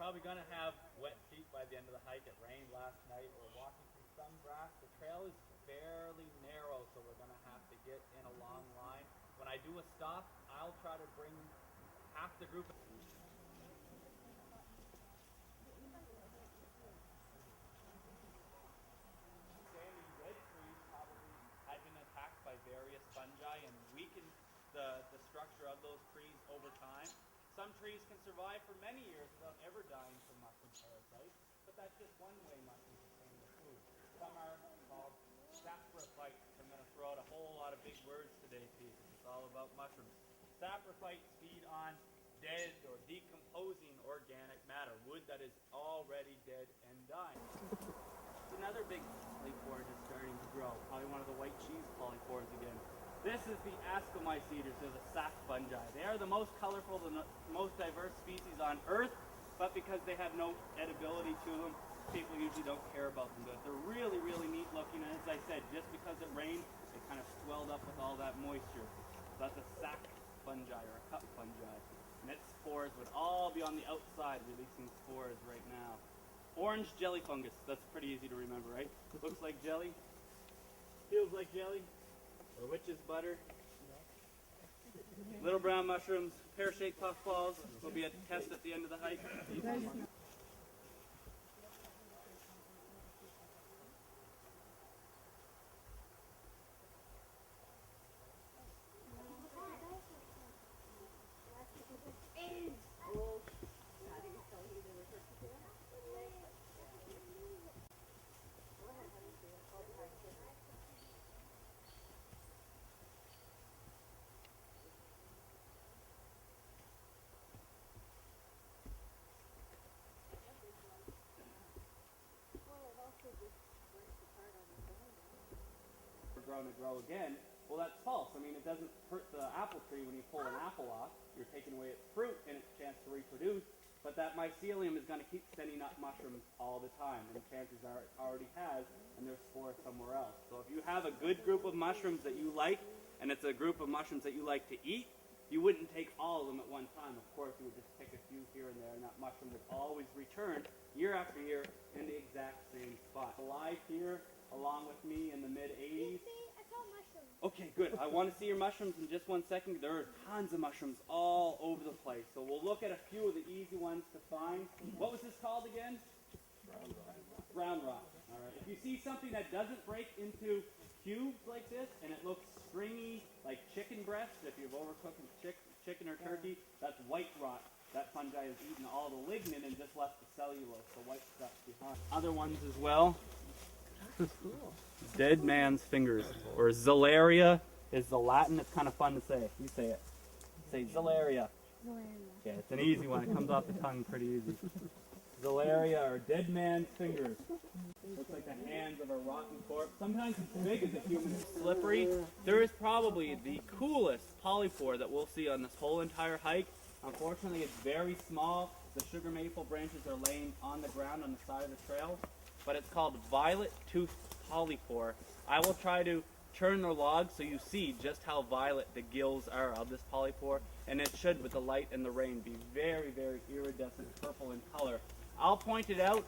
probably going to have wet feet by the end of the hike. It rained last night. We're walking through some grass. The trail is fairly narrow, so we're going to have to get in a long line. When I do a stop, I'll try to bring half the group. Sandy red trees probably had been attacked by various fungi and weakened the structure of those trees over time. Some trees can survive for many years without ever dying from mushroom parasites, but that's just one way mushrooms obtain their food. Some are called saprophytes. I'm going to throw out a whole lot of big words today, Pete. It's all about mushrooms. Saprophytes feed on dead or decomposing organic matter, wood that is already dead and dying. Another big polypore just starting to grow, probably one of the white cheese polypores again. This is the ascomyceters, they're the sac fungi. They are the most colorful, the most diverse species on Earth, but because they have no edibility to them, people usually don't care about them. But they're really, really neat looking, and as I said, just because it rained, they kind of swelled up with all that moisture. So that's a sac fungi, or a cup fungi. And its spores would all be on the outside, releasing spores right now. Orange jelly fungus, that's pretty easy to remember, right? Looks like jelly, feels like jelly, or witch's butter. Little brown mushrooms, pear-shaped puffballs will be a test at the end of the hike. Grown to grow again. Well, that's false. I mean, it doesn't hurt the apple tree when you pull an apple off. You're taking away its fruit and its chance to reproduce, but that mycelium is going to keep sending up mushrooms all the time, and chances are it already has, and there's spores somewhere else. So if you have a good group of mushrooms that you like, and it's a group of mushrooms that you like to eat, you wouldn't take all of them at one time. Of course, you would just pick a few here and there, and that mushroom would always return year after year in the exact same spot. Alive here, along with me in the mid-80s. Okay, good. I want to see your mushrooms in just 1 second. There are tons of mushrooms all over the place. So we'll look at a few of the easy ones to find. What was this called again? Brown rock. All right. If you see something that doesn't break into cubes like this, and it looks stringy like chicken breast, if you've overcooked chicken or turkey, that's white rot. That fungi has eaten all the lignin and just left the cellulose, the white stuff behind. Other ones as well. Dead man's fingers, or Zalaria is the Latin. It's kind of fun to say. You say it. Say Zalaria. Yeah, it's an easy one. It comes off the tongue pretty easy. Zalaria, or dead man's fingers. Looks like the hands of a rotten corpse. Sometimes it's big as a human. It's slippery. There is probably the coolest polypore that we'll see on this whole entire hike. Unfortunately, it's very small. The sugar maple branches are laying on the ground on the side of the trail. But it's called violet-toothed polypore. I will try to turn the log so you see just how violet the gills are of this polypore, and it should, with the light and the rain, be very, very iridescent purple in color. I'll point it out.